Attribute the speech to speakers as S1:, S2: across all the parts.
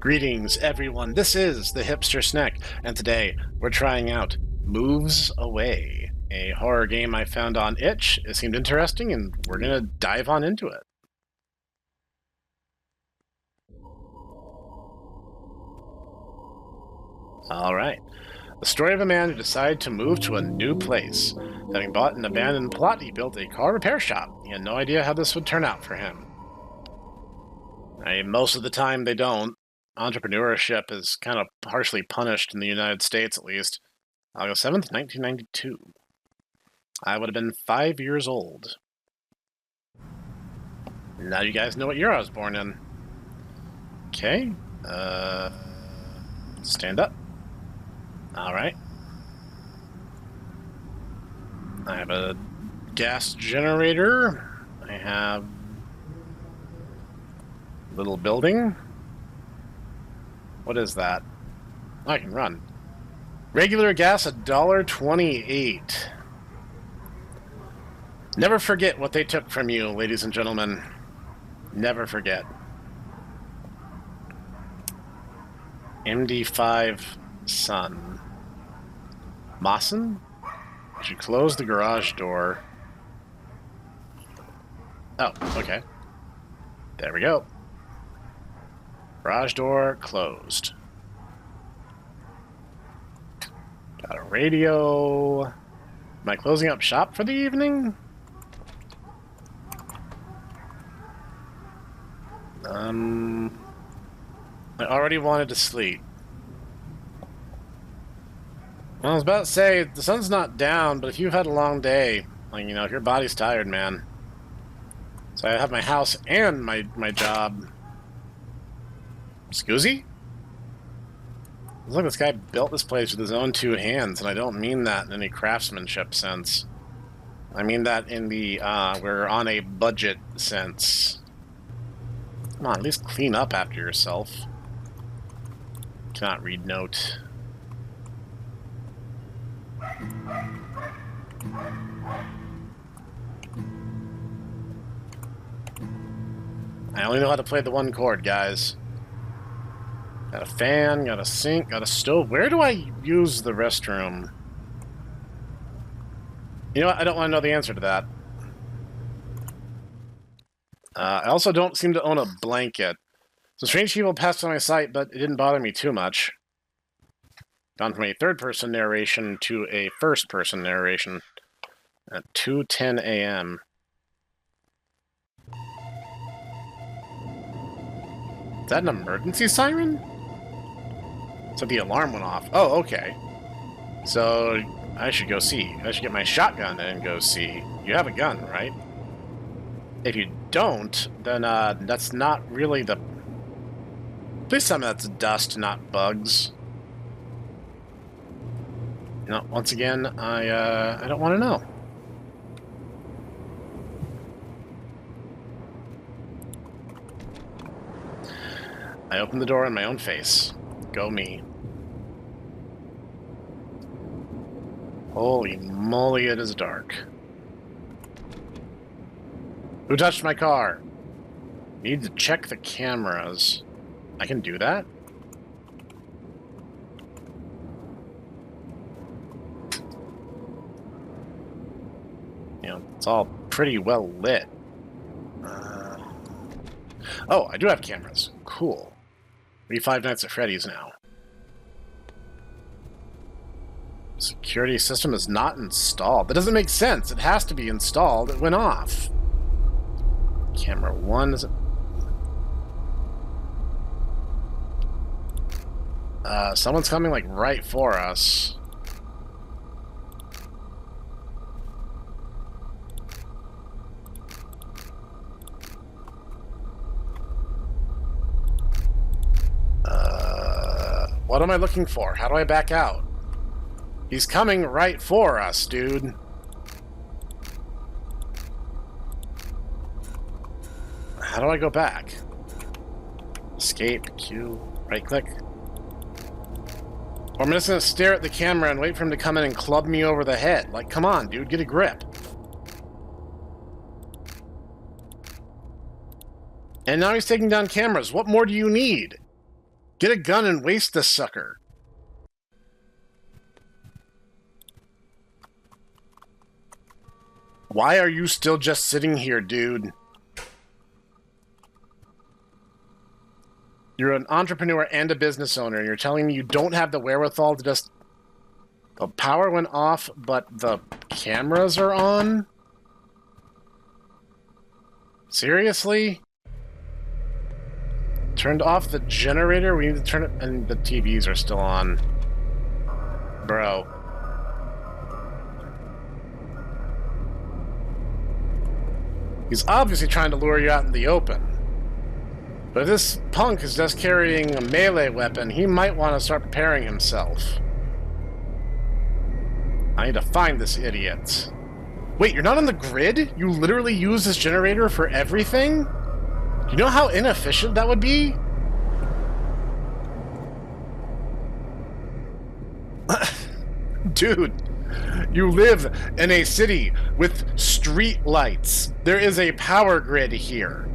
S1: Greetings, everyone. This is the Hipster Snek, and today we're trying out Moves Away, a horror game I found on Itch. It seemed interesting, and we're going to dive on into it. All right. The story of a man who decided to move to a new place. Having bought an abandoned plot, he built a car repair shop. He had no idea how this would turn out for him. Most of the time, they don't. Entrepreneurship is kind of harshly punished in the United States, at least. August 7th, 1992. I would have been 5 years old. Now you guys know what year I was born in. Okay. Stand up. Alright. I have a gas generator. I have a little building. What is that? I can run. Regular gas, $1.28. Never forget what they took from you, ladies and gentlemen. Never forget. MD5 Sun. Mawson? I should close the garage door. Oh, okay. There we go. Garage door closed. Got a radio. Am I closing up shop for the evening? I already wanted to sleep. I was about to say, the sun's not down, but if you've had a long day, like, you know, if your body's tired, man. So I have my house and my job. Scoozy? Look, this guy built this place with his own two hands, and I don't mean that in any craftsmanship sense. I mean that in the, we're on a budget sense. Come on, at least clean up after yourself. Cannot read note. I only know how to play the one chord, guys. Got a fan, got a sink, got a stove. Where do I use the restroom? You know what? I don't want to know the answer to that. I also don't seem to own a blanket. So strange people passed on my sight, but it didn't bother me too much. Gone from a third-person narration to a first-person narration at 2:10 a.m. Is that an emergency siren? So the alarm went off. Oh, okay. So I should go see. I should get my shotgun and go see. You have a gun, right? If you don't, then that's not really the... Please tell me that's dust, not bugs. No, once again, I don't want to know. I opened the door in my own face. Go me. Holy moly, it is dark. Who touched my car? Need to check the cameras. I can do that? You know, it's all pretty well lit. Oh, I do have cameras. Cool. Maybe Five Nights at Freddy's now. Security system is not installed. That doesn't make sense. It has to be installed. It went off. Camera 1 is... someone's coming, like, right for us. What am I looking for? How do I back out? He's coming right for us, dude. How do I go back? Escape, Q, right click. Or I'm just gonna stare at the camera and wait for him to come in and club me over the head. Like, come on, dude, get a grip. And now he's taking down cameras. What more do you need? Get a gun and waste this sucker. Why are you still just sitting here, dude? You're an entrepreneur and a business owner, and you're telling me you don't have the wherewithal to just... The power went off, but the cameras are on? Seriously? Turned off the generator? We need to turn it... And the TVs are still on. Bro. He's obviously trying to lure you out in the open. But if this punk is just carrying a melee weapon, he might want to start preparing himself. I need to find this idiot. Wait, you're not on the grid? You literally use this generator for everything? Do you know how inefficient that would be? Dude, you live in a city with street lights. There is a power grid here.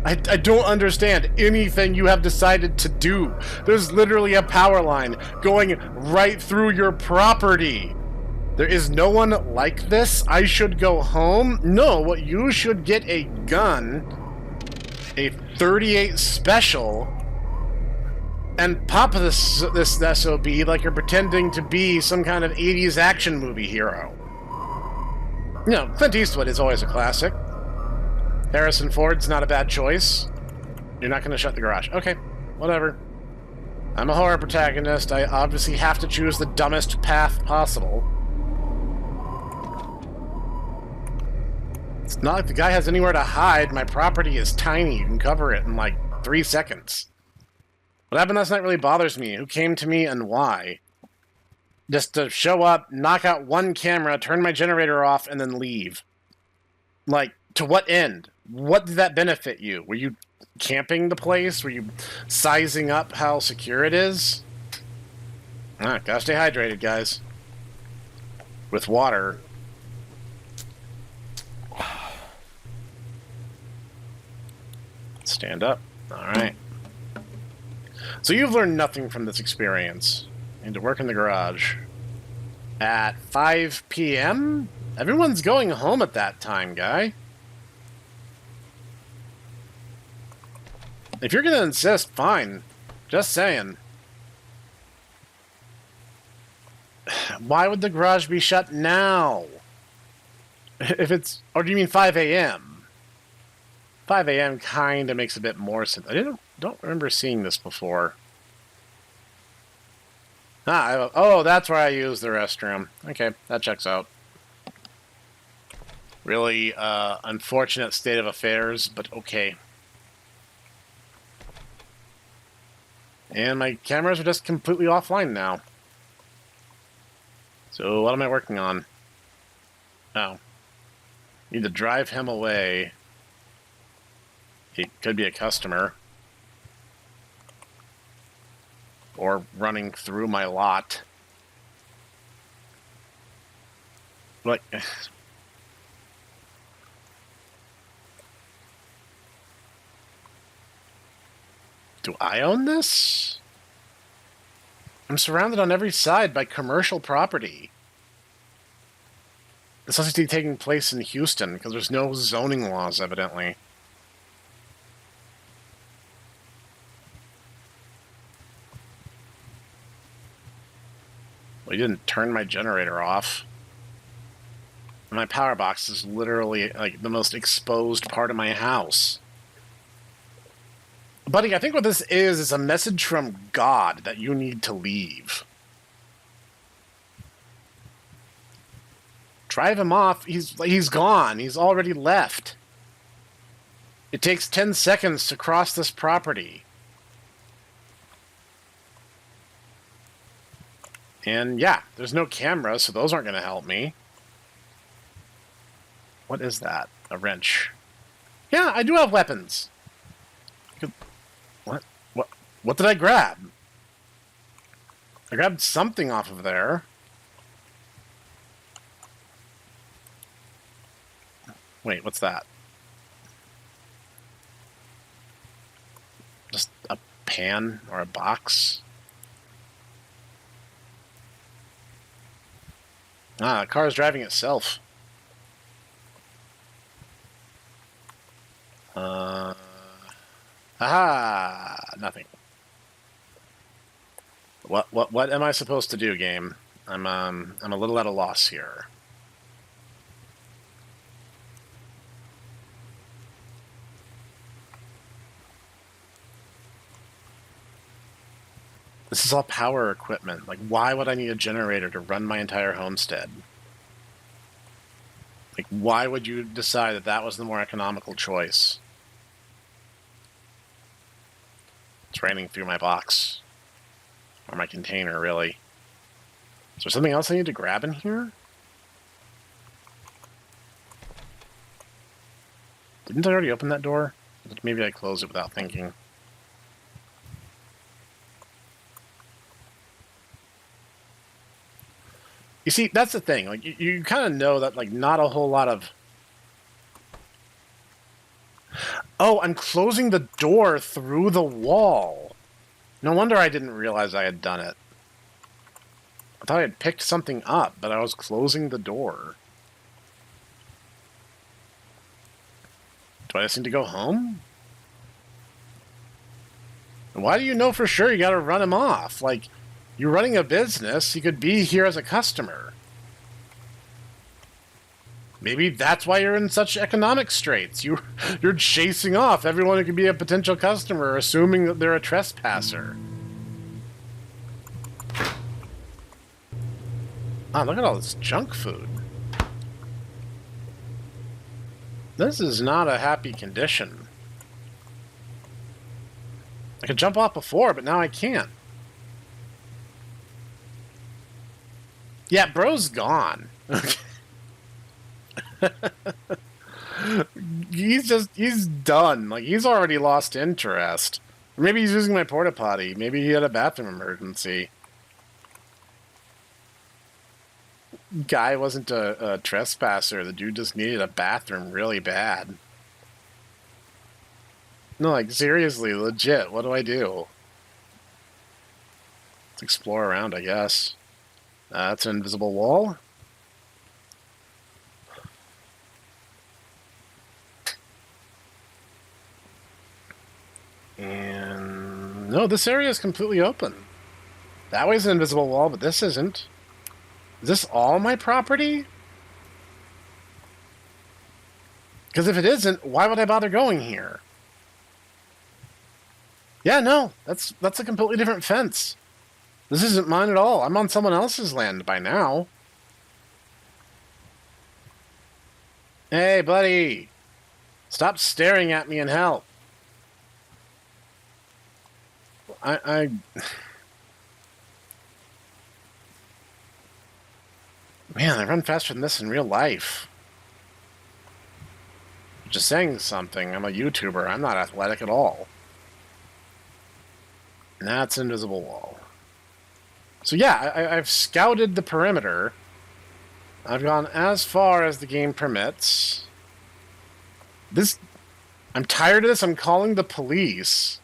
S1: I don't understand anything you have decided to do. There's literally a power line going right through your property. There is no one like this. I should go home? No, you should get a gun, a 38 special, and pop this SOB like you're pretending to be some kind of 80s action movie hero. You know, Clint Eastwood is always a classic. Harrison Ford's not a bad choice. You're not going to shut the garage. Okay, whatever. I'm a horror protagonist. I obviously have to choose the dumbest path possible. It's not like the guy has anywhere to hide. My property is tiny. You can cover it in like 3 seconds. What happened last night really bothers me. Who came to me and why? Just to show up, knock out one camera, turn my generator off, and then leave. Like, to what end? What did that benefit you? Were you camping the place? Were you sizing up how secure it is? Gotta stay hydrated, guys. With water. Stand up. Alright. So you've learned nothing from this experience. And to work in the garage. At 5 p.m.? Everyone's going home at that time, guy. If you're gonna insist, fine. Just saying. Why would the garage be shut now? If it's... Or do you mean 5 a.m.? 5 a.m. kind of makes a bit more sense. I don't remember seeing this before. Oh, that's where I use the restroom. Okay, that checks out. Really unfortunate state of affairs, but okay. And my cameras are just completely offline now. So what am I working on? Oh. Need to drive him away. He could be a customer. Or running through my lot. Like... Do I own this? I'm surrounded on every side by commercial property. This must be taking place in Houston, because there's no zoning laws, evidently. Well, you didn't turn my generator off. My power box is literally, like, the most exposed part of my house. Buddy, I think what this is a message from God that you need to leave. Drive him off. He's gone. He's already left. It takes 10 seconds to cross this property. And yeah, there's no camera, so those aren't going to help me. What is that? A wrench. Yeah, I do have weapons. What did I grab? I grabbed something off of there. Wait, what's that? Just a pan or a box. Ah, the car is driving itself. Aha! Nothing. What am I supposed to do, game? I'm a little at a loss here. This is all power equipment. Like, why would I need a generator to run my entire homestead? Like, why would you decide that that was the more economical choice? It's raining through my box. Or my container, really. Is there something else I need to grab in here? Didn't I already open that door? Maybe I closed it without thinking. You see, that's the thing. Like, you kind of know that, like, not a whole lot of... Oh, I'm closing the door through the wall. No wonder I didn't realize I had done it. I thought I had picked something up, but I was closing the door. Do I just need to go home? Why do you know for sure you gotta run him off? Like, you're running a business, you could be here as a customer. Maybe that's why you're in such economic straits. You're chasing off everyone who could be a potential customer, assuming that they're a trespasser. Oh, look at all this junk food. This is not a happy condition. I could jump off before, but now I can't. Yeah, bro's gone. He's done. Like, he's already lost interest. Or maybe he's using my porta potty. Maybe he had a bathroom emergency. Guy wasn't a trespasser. The dude just needed a bathroom really bad. No, like, seriously, legit, what do I do? Let's explore around, I guess. That's an invisible wall. And... no, this area is completely open. That way's an invisible wall, but this isn't. Is this all my property? Because if it isn't, why would I bother going here? Yeah, no, that's a completely different fence. This isn't mine at all. I'm on someone else's land by now. Hey, buddy. Stop staring at me and help. Man, I run faster than this in real life. Just saying something. I'm a YouTuber. I'm not athletic at all. And that's an invisible wall. So yeah, I've scouted the perimeter. I've gone as far as the game permits. I'm tired of this. I'm calling the police.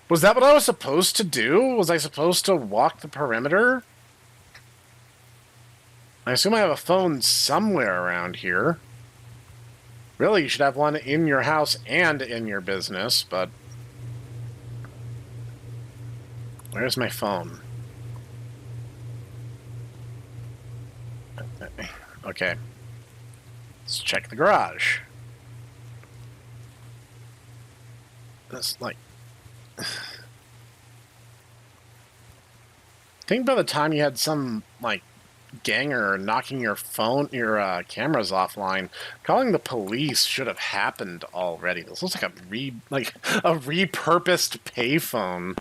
S1: Was that what I was supposed to do? Was I supposed to walk the perimeter? I assume I have a phone somewhere around here. Really, you should have one in your house and in your business, but... where's my phone? Okay. Let's check the garage. That's like... I think by the time you had some, like, ganger knocking your phone, your cameras offline, calling the police should have happened already. This looks like a repurposed payphone.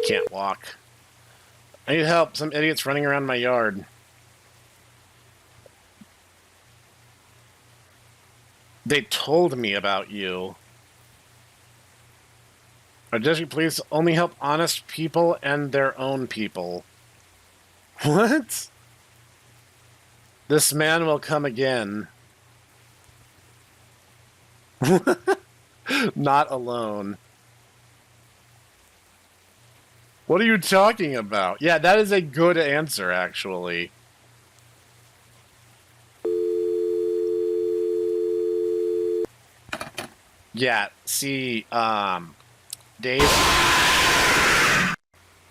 S1: Can't walk. I need help. Some idiot's running around my yard. They told me about you. Our district police only help honest people and their own people. What? This man will come again. Not alone. What are you talking about? Yeah, that is a good answer, actually. Yeah, see, Dave...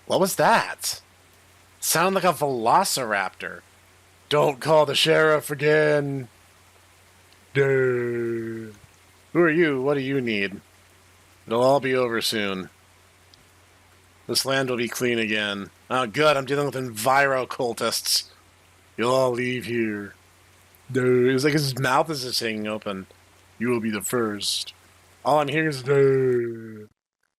S1: What was that? Sounded like a velociraptor. Don't call the sheriff again. Duh. Who are you? What do you need? It'll all be over soon. This land will be clean again. Oh, good, I'm dealing with enviro-cultists. You'll all leave here. Duh. It was like his mouth is just hanging open. You will be the first. All I'm hearing is duh.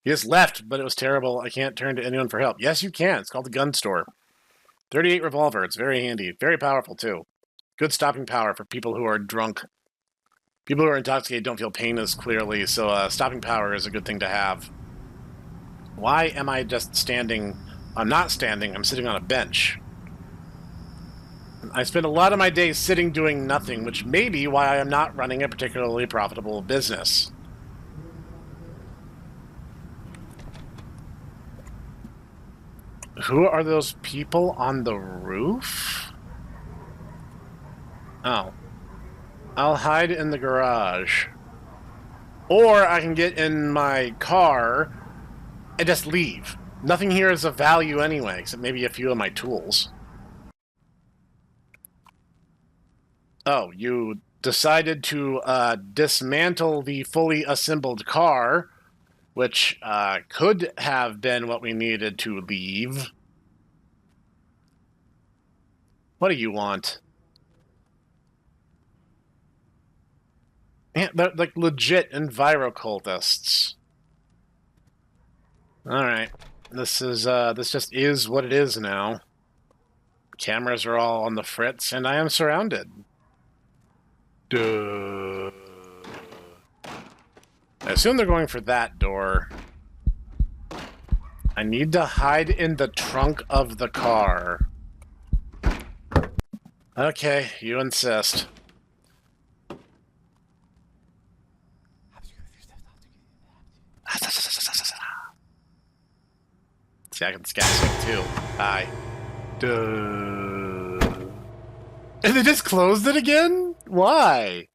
S1: He just left, but it was terrible. I can't turn to anyone for help. Yes, you can. It's called the gun store. 38 revolver. It's very handy. Very powerful, too. Good stopping power for people who are drunk. People who are intoxicated don't feel pain as clearly, so stopping power is a good thing to have. Why am I just standing? I'm not standing. I'm sitting on a bench. I spend a lot of my days sitting doing nothing, which may be why I am not running a particularly profitable business. Who are those people on the roof? Oh. I'll hide in the garage. Or I can get in my car and just leave. Nothing here is of value anyway, except maybe a few of my tools. Oh, you decided to dismantle the fully assembled car, which could have been what we needed to leave. What do you want? Yeah, they're like legit enviro-cultists. Alright. This just is what it is now. Cameras are all on the fritz, and I am surrounded. Duh. I assume they're going for that door. I need to hide in the trunk of the car. Okay, you insist. See, I can scat too. Hi. Duh. And they just closed it again? Why?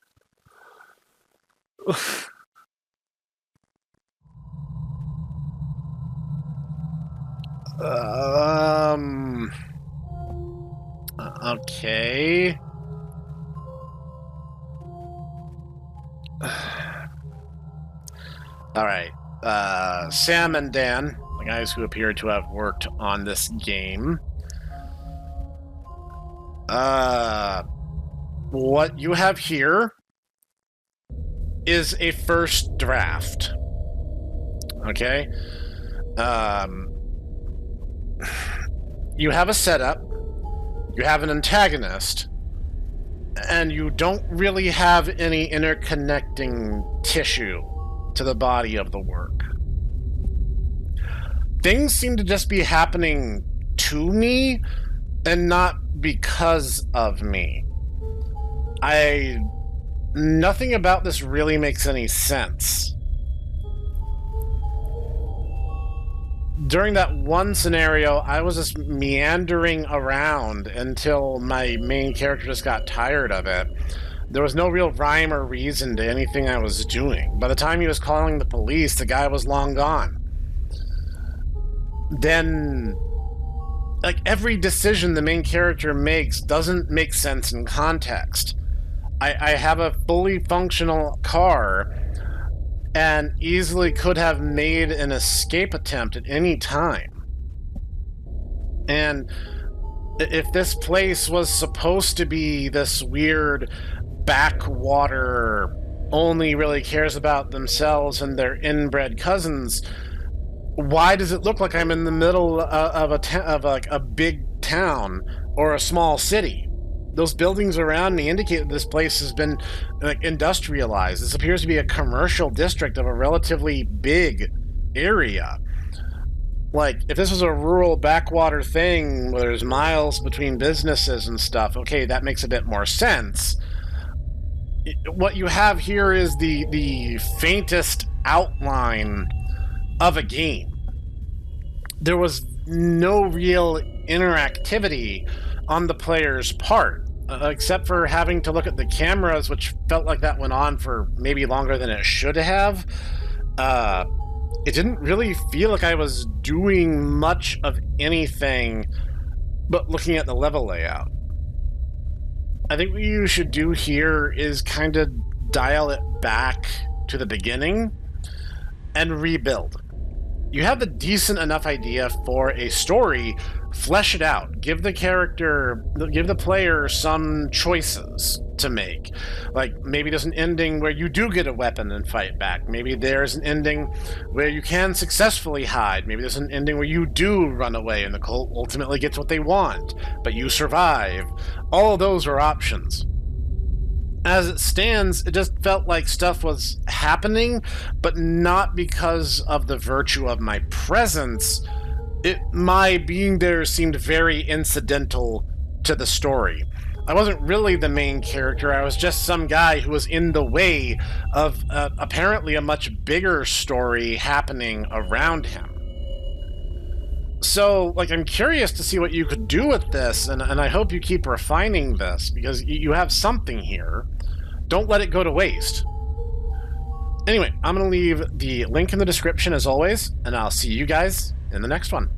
S1: Okay. Alright. Sam and Dan, the guys who appear to have worked on this game. What you have here is a first draft. Okay? You have a setup, you have an antagonist, and you don't really have any interconnecting tissue to the body of the work. Things seem to just be happening to me and not because of me. Nothing about this really makes any sense. During that one scenario, I was just meandering around until my main character just got tired of it. There was no real rhyme or reason to anything I was doing. By the time he was calling the police, the guy was long gone. Then, like, every decision the main character makes doesn't make sense in context. I have a fully functional car and easily could have made an escape attempt at any time. And if this place was supposed to be this weird backwater, only really cares about themselves and their inbred cousins, why does it look like I'm in the middle of a big town or a small city? Those buildings around me indicate that this place has been industrialized. This appears to be a commercial district of a relatively big area. Like, if this was a rural backwater thing where there's miles between businesses and stuff, okay, that makes a bit more sense. what you have here is the faintest outline of a game. There was no real interactivity on the player's part, except for having to look at the cameras, which felt like that went on for maybe longer than it should have. It didn't really feel like I was doing much of anything but looking at the level layout. I think what you should do here is kind of dial it back to the beginning and rebuild. You have a decent enough idea for a story, flesh it out. Give the player some choices to make. Like, maybe there's an ending where you do get a weapon and fight back. Maybe there's an ending where you can successfully hide. Maybe there's an ending where you do run away and the cult ultimately gets what they want, but you survive. All of those are options. As it stands, it just felt like stuff was happening, but not because of the virtue of my presence. My being there seemed very incidental to the story. I wasn't really the main character, I was just some guy who was in the way of apparently a much bigger story happening around him. So, I'm curious to see what you could do with this, and I hope you keep refining this, because you have something here. Don't let it go to waste. Anyway, I'm going to leave the link in the description as always, and I'll see you guys in the next one.